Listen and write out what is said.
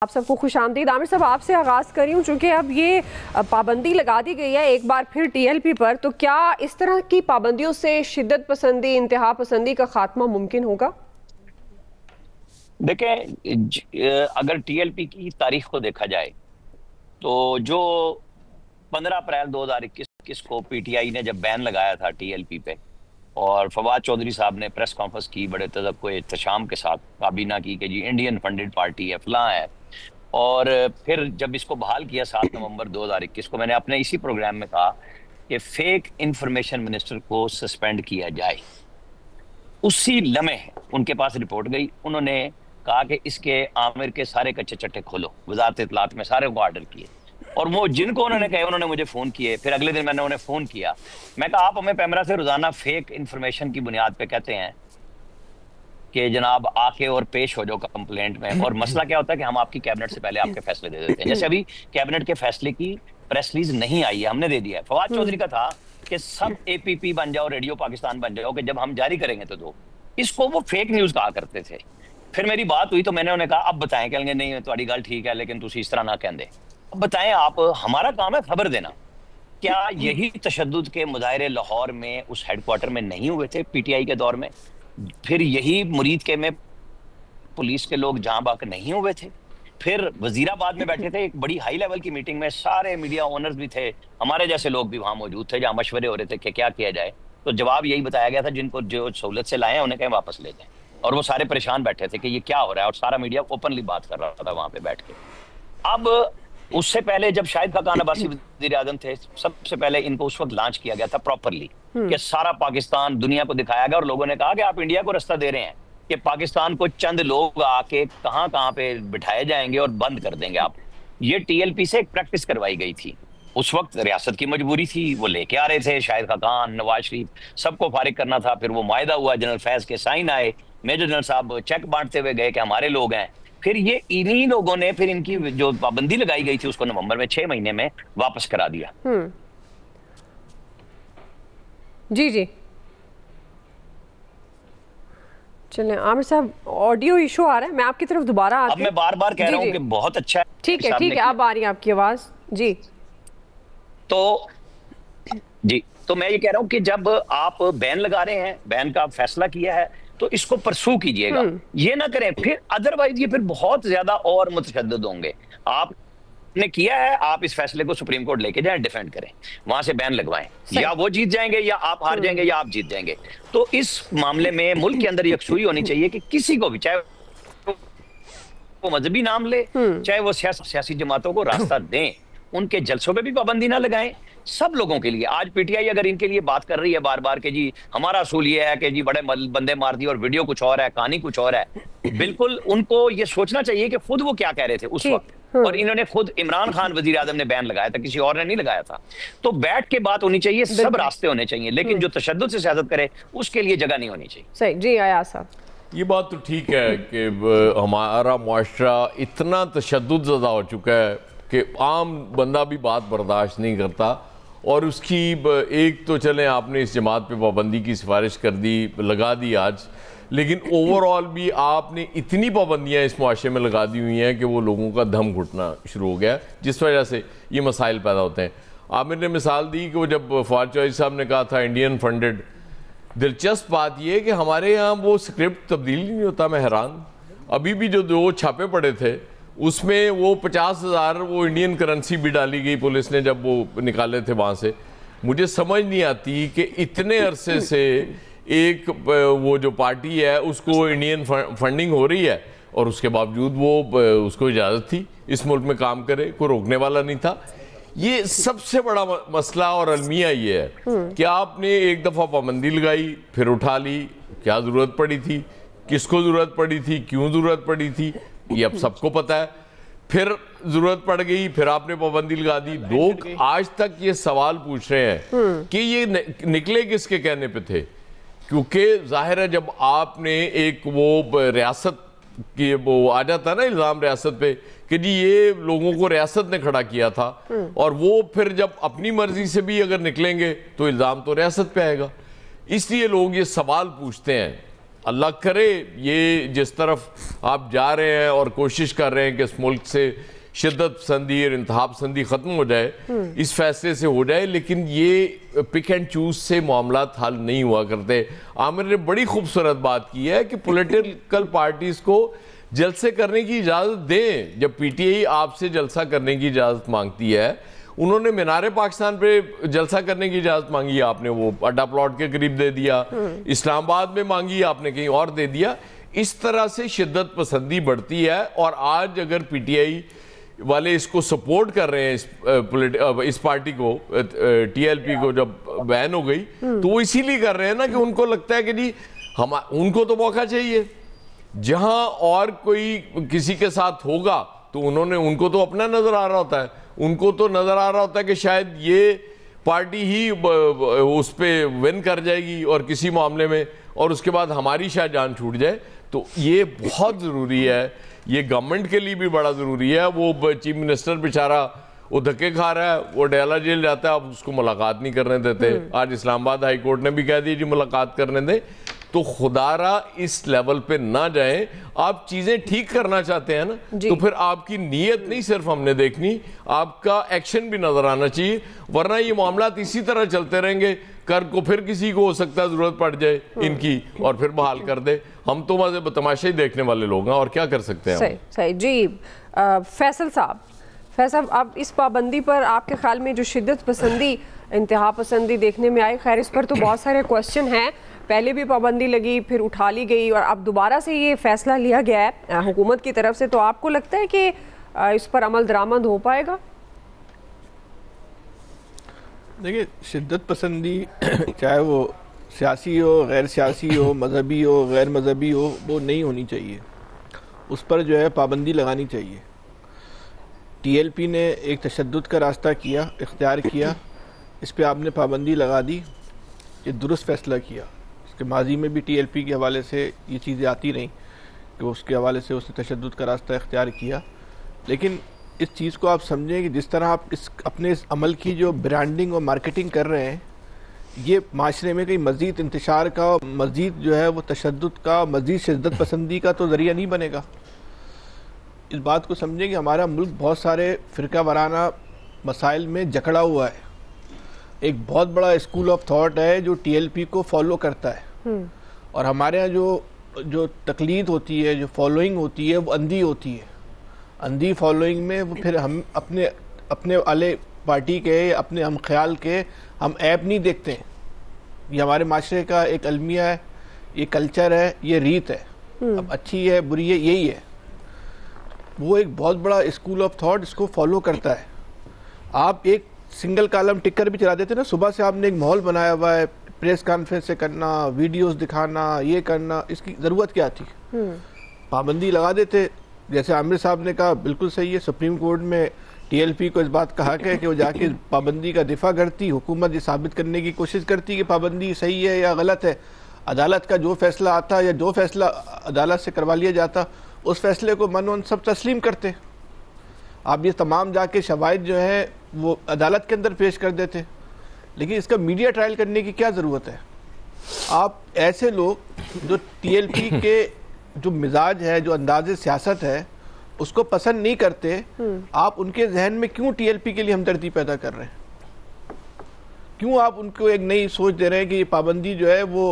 آپ سب کو خوش آمدید۔ عامر صاحب آپ سے آغاز کر رہی ہوں، چونکہ اب یہ پابندی لگا دی گئی ہے ایک بار پھر ٹی ایل پی پر، تو کیا اس طرح کی پابندیوں سے شدت پسندی، انتہا پسندی کا خاتمہ ممکن ہوگا؟ دیکھیں، اگر ٹی ایل پی کی تاریخ کو دیکھا جائے تو جو 15 اپریل 2021 کو پی ٹی آئی نے جب بین لگایا تھا ٹی ایل پی پہ، اور فواد چودھری صاحب نے پریس کانفرنس کی بڑے تذکر احتشام کے ساتھ، کابینہ کی کہ جی انڈین فنڈڈ پارٹی ہے، فلاں ہے، اور پھر جب اس کو بحال کیا 7 نومبر 2021 کو، میں نے اپنے اسی پروگرام میں کہا کہ فیک انفارمیشن منسٹر کو سسپینڈ کیا جائے۔ اسی لمحے ان کے پاس رپورٹ گئی، انہوں نے کہا کہ اس کے عامر کے سارے کچے چٹے کھولو، وزارت اطلاعات میں سارے کو آرڈر کیے، اور وہ جن کو انہوں نے کہے انہوں نے مجھے فون کیے۔ پھر اگلے دن میں نے انہیں فون کیا، میں کہا آپ ہمیں پیمرا سے روزانہ فیک انفارمیشن کی بنیاد پہ کہتے ہیں کہ جناب آ کے اور پیش ہو جاؤ کمپلینٹ میں، اور مسئلہ کیا ہوتا ہے کہ ہم آپ کی کیبنٹ سے پہلے آپ کے فیصلے دے دیتے ہیں۔ جیسے ابھی کیبنٹ کے فیصلے کی پریس ریلیز نہیں آئی ہے، ہم نے دے دیا ہے۔ فواد چودھری کا تھا کہ سب اے پی پی بن جاؤ، ریڈیو پاکستان بن جاؤ، کہ جب ہم جاری کریں گے تو دو۔ اس کو وہ فیک نیوز کہا کرتے تھے۔ پھر میری بات ہوئی تو میں نے انہیں کہا اب بتائیں، کہیں گے نہیں تمہاری گل ٹھیک ہے لیکن تسی اس طرح نہ کہندے، اب بتائیں آپ، ہمارا کام ہے خبر دینا۔ کیا یہی تشدد کے مظاہرے لاہور میں اس ہیڈ کوارٹر میں نہیں ہوئے تھے پی ٹی آئی کے دور میں؟ پھر یہی مرید کے میں پولیس کے لوگ جہاں باک نہیں ہوئے تھے؟ پھر وزیر آباد میں بیٹھے تھے ایک بڑی ہائی لیول کی میٹنگ میں، سارے میڈیا اونرز بھی تھے، ہمارے جیسے لوگ بھی وہاں موجود تھے، جہاں مشورے ہو رہے تھے کہ کیا کیا جائے۔ تو جواب یہی بتایا گیا تھا جن کو جو سہولت سے لائے ہیں انہیں کہیں واپس لے جائیں، اور وہ سارے پریشان بیٹھے تھے کہ یہ کیا ہو رہا ہے، اور سارا میڈیا اوپنلی بات کر رہا تھا وہاں پہ بیٹھ کے۔ اب اس سے پہلے جب شاہد خاقان عباسی وزیر اعظم تھے، سب سے پہلے ان کو اس وقت لانچ کیا گیا تھا پراپرلی کہ سارا پاکستان دنیا کو دکھایا گیا، اور لوگوں نے کہا کہ آپ انڈیا کو رستہ دے رہے ہیں کہ پاکستان کو چند لوگ آ کے کہاں کہاں پہ بٹھائے جائیں گے اور بند کر دیں گے آپ۔ یہ ٹی ایل پی سے ایک پریکٹس کروائی گئی تھی، اس وقت ریاست کی مجبوری تھی، وہ لے کے آ رہے تھے، شاہد خاقان، نواز شریف، سب کو فارغ کرنا تھا۔ پھر وہ معاہدہ ہوا، جنرل فیض کے سائن آئے، میجر جنرل صاحب چیک بانٹتے ہوئے گئے کہ ہمارے لوگ ہیں۔ پھر یہ انہی لوگوں نے پھر ان کی جو پابندی لگائی گئی تھی اس کو نومبر میں 6 مہینے میں واپس کرا دیا۔ جی چلیں عامر صاحب، آڈیو ایشو آ رہا ہے، میں آپ کی طرف دوبارہ آتی ہوں۔ اب میں بار بار کہہ رہا ہوں کہ بہت اچھا ہے، ٹھیک ہے اب آ رہی ہے آپ کی آواز۔ جی تو میں یہ کہہ رہا ہوں کہ جب آپ بین لگا رہے ہیں، بین کا فیصلہ کیا ہے تو اس کو پرسو کیجئے گا، یہ نہ کریں پھر ادروائز یہ پھر بہت زیادہ اور متشدد ہوں گے۔ آپ نے کیا ہے، آپ اس فیصلے کو سپریم کورٹ لے کے جائیں، ڈیفینڈ کریں، وہاں سے بین لگوائیں، یا وہ جیت جائیں گے یا آپ ہار جائیں گے یا آپ جیت جائیں گے۔ تو اس معاملے میں ملک کے اندر یکسوئی ہونی چاہیے کہ کسی کو بھی، چاہے وہ مذہبی نام لے، چاہے وہ سیاسی جماعتوں کو راستہ دیں، ان کے جلسوں پہ بھی پابندی نہ لگائیں، سب لوگوں کے لیے۔ آج پی ٹی آئی اگر ان کے لیے بات کر رہی ہے بار بار کہ جی ہمارا اصول یہ ہے کہ جی بڑے بندے مار دیے اور ویڈیو کچھ اور ہے، کہانی کچھ اور ہے، بالکل ان کو یہ سوچنا چاہیے کہ خود وہ کیا کہہ رہے تھے اس وقت، اور انہوں نے خود عمران خان وزیر اعظم نے بین لگایا تھا، کسی اور نے نہیں لگایا تھا۔ تو بیٹھ کے بات ہونی چاہیے، سب راستے ہونے چاہیے، لیکن جو تشدد سے سیاست کرے اس کے لیے جگہ نہیں ہونی چاہیے۔ صحیح، جی ایاز صاحب۔ یہ بات تو ٹھیک ہے کہ ہمارا معاشرہ اتنا تشدد زدہ ہو چکا ہے کہ عام بندہ بھی بات برداشت نہیں کرتا، اور اس کی ایک تو چلیں آپ نے اس جماعت پہ پابندی کی سفارش کر دی، لگا دی آج، لیکن اوورآل بھی آپ نے اتنی پابندیاں اس معاشرے میں لگا دی ہوئی ہیں کہ وہ لوگوں کا دم گھٹنا شروع ہو گیا، جس وجہ سے یہ مسائل پیدا ہوتے ہیں۔ عامر نے مثال دی کہ وہ جب فواد چودھری صاحب نے کہا تھا انڈین فنڈڈ، دلچسپ بات یہ ہے کہ ہمارے یہاں وہ سکرپٹ تبدیل نہیں ہوتا، میں حیران۔ ابھی بھی جو 2 چھاپے پڑے تھے اس میں وہ 50,000 وہ انڈین کرنسی بھی ڈالی گئی پولیس نے جب وہ نکالے تھے وہاں سے۔ مجھے سمجھ نہیں آتی کہ اتنے عرصے سے ایک وہ جو پارٹی ہے اس کو انڈین فنڈنگ ہو رہی ہے، اور اس کے باوجود وہ اس کو اجازت تھی اس ملک میں کام کرے، کوئی روکنے والا نہیں تھا۔ یہ سب سے بڑا مسئلہ اور المیہ یہ ہے کہ آپ نے ایک دفعہ پابندی لگائی، پھر اٹھا لی، کیا ضرورت پڑی تھی، کس کو ضرورت پڑی تھی، کیوں ضرورت پڑی تھی، یہ اب سب کو پتا ہے۔ پھر ضرورت پڑ گئی، پھر آپ نے پابندی لگا دی۔ لوگ آج تک یہ سوال پوچھ رہے ہیں کہ یہ نکلے کس کے کہنے پہ تھے، کیونکہ ظاہر ہے جب آپ نے ایک وہ ریاست کی وہ آ جاتا ہے نا الزام ریاست پہ کہ جی یہ لوگوں کو ریاست نے کھڑا کیا تھا، اور وہ پھر جب اپنی مرضی سے بھی اگر نکلیں گے تو الزام تو ریاست پہ آئے گا، اس لیے لوگ یہ سوال پوچھتے ہیں۔ اللہ کرے یہ جس طرف آپ جا رہے ہیں اور کوشش کر رہے ہیں کہ اس ملک سے شدت پسندی اور انتہا پسندی ختم ہو جائے، اس فیصلے سے ہو جائے، لیکن یہ پک اینڈ چوز سے معاملات حل نہیں ہوا کرتے۔ عامر نے بڑی خوبصورت بات کی ہے کہ پولیٹیکل پارٹیز کو جلسے کرنے کی اجازت دیں۔ جب پی ٹی آئی آپ سے جلسہ کرنے کی اجازت مانگتی ہے، انہوں نے مینار پاکستان پہ جلسہ کرنے کی اجازت مانگی، آپ نے وہ اڈا پلاٹ کے قریب دے دیا، اسلام آباد میں مانگی، آپ نے کہیں اور دے دیا۔ اس طرح سے شدت پسندی بڑھتی ہے، اور آج اگر پی ٹی آئی والے اس کو سپورٹ کر رہے ہیں، اس پارٹی کو، ٹی ایل پی کو جب بین ہو گئی، تو وہ اسی لیے کر رہے ہیں نا کہ ان کو لگتا ہے کہ جی ان کو تو موقع چاہیے، جہاں اور کوئی کسی کے ساتھ ہوگا تو ان کو تو اپنا نظر آ رہا ہوتا ہے، ان کو تو نظر آ رہا ہوتا ہے کہ شاید یہ پارٹی ہی اس پہ ون کر جائے گی اور کسی معاملے میں، اور اس کے بعد ہماری شاید جان چھوٹ جائے۔ تو یہ بہت ضروری ہے، یہ گورنمنٹ کے لیے بھی بڑا ضروری ہے۔ وہ چیف منسٹر بیچارہ وہ دھکے کھا رہا ہے، وہ ڈیلا جیل جاتا ہے، آپ اس کو ملاقات نہیں کرنے دیتے۔ آج اسلام آباد ہائی کورٹ نے بھی کہہ دی جی ملاقات کرنے دیں۔ تو خدا را اس لیول پہ نہ جائیں۔ آپ چیزیں ٹھیک کرنا چاہتے ہیں نا، تو پھر آپ کی نیت نہیں صرف ہم نے دیکھنی، آپ کا ایکشن بھی نظر آنا چاہیے، ورنہ یہ معاملات اسی طرح چلتے رہیں گے۔ کر کو پھر کسی کو ہو سکتا ہے ضرورت پڑ جائے ان کی، اور پھر بحال کر دے۔ ہم تو مزے تماشا ہی دیکھنے والے لوگ ہیں، اور کیا کر سکتے ہیں۔ صحیح جی۔ فیصل صاحب، اب اس پابندی پر آپ کے خیال میں جو شدت پسندی انتہا پسندی دیکھنے میں آئی، خیر اس پر تو بہت سارے کوسچن ہیں، پہلے بھی پابندی لگی، پھر اٹھا لی گئی، اور اب دوبارہ سے یہ فیصلہ لیا گیا ہے حکومت کی طرف سے، تو آپ کو لگتا ہے کہ اس پر عمل درآمد ہو پائے گا؟ دیکھیں، شدت پسندی چاہے وہ سیاسی ہو، غیر سیاسی ہو، مذہبی ہو، غیر مذہبی ہو، وہ نہیں ہونی چاہیے، اس پر جو ہے پابندی لگانی چاہیے۔ ٹی ایل پی نے ایک تشدد کا راستہ اختیار کیا، اس پہ آپ نے پابندی لگا دی، یہ درست فیصلہ کیا۔ اس کے ماضی میں بھی ٹی ایل پی کے حوالے سے یہ چیزیں آتی رہیں کہ اس کے حوالے سے اس نے تشدد کا راستہ اختیار کیا، لیکن اس چیز کو آپ سمجھیں کہ جس طرح آپ اپنے اس عمل کی جو برانڈنگ اور مارکیٹنگ کر رہے ہیں، یہ معاشرے میں کئی مزید انتشار کا، مزید جو ہے وہ تشدد کا، مزید شدت پسندی کا تو ذریعہ نہیں بنے گا۔ اس بات کو سمجھیں کہ ہمارا ملک بہت سارے فرقہ وارانہ مسائل میں جکڑا ہوا ہے۔ ایک بہت بڑا اسکول آف تھاٹ ہے جو ٹی ایل پی کو فالو کرتا ہے، اور ہمارے ہاں جو تقلید ہوتی ہے، جو فالوئنگ ہوتی ہے، وہ اندھی ہوتی ہے۔ اندھی فالوئنگ میں وہ پھر ہم اپنے والے پارٹی کے، اپنے ہم خیال کے ہم ایپ نہیں دیکھتے ہیں۔ یہ ہمارے معاشرے کا ایک المیہ ہے، یہ کلچر ہے، یہ ریت ہے، اب اچھی ہے بری ہے، یہی ہے۔ وہ ایک بہت بڑا اسکول آف تھاٹ اس کو فالو کرتا ہے۔ آپ ایک سنگل کالم ٹکر بھی چلا دیتے نا، صبح سے آپ نے ایک ماحول بنایا ہوا ہے، پریس کانفرنس سے کرنا، ویڈیوز دکھانا، یہ کرنا، اس کی ضرورت کیا تھی؟ پابندی لگا دیتے۔ جیسے عامر صاحب نے کہا، بالکل صحیح ہے، سپریم کورٹ میں ٹی ایل پی کو اس بات کہا کہ وہ جا کے پابندی کا دفاع کرتی، حکومت یہ ثابت کرنے کی کوشش کرتی کہ پابندی صحیح ہے یا غلط ہے۔ عدالت کا جو فیصلہ آتا یا جو فیصلہ عدالت سے کروا لیا جاتا، اس فیصلے کو من سب تسلیم کرتے۔ آپ یہ تمام جا کے شواہد جو ہیں وہ عدالت کے اندر پیش کر دیتے، لیکن اس کا میڈیا ٹرائل کرنے کی کیا ضرورت ہے؟ آپ ایسے لوگ جو ٹی ایل پی کے جو مزاج ہے، جو انداز سیاست ہے، اس کو پسند نہیں کرتے، آپ ان کے ذہن میں کیوں ٹی ایل پی کے لیے ہمدردی پیدا کر رہے ہیں؟ کیوں آپ ان کو ایک نئی سوچ دے رہے ہیں کہ یہ پابندی جو ہے وہ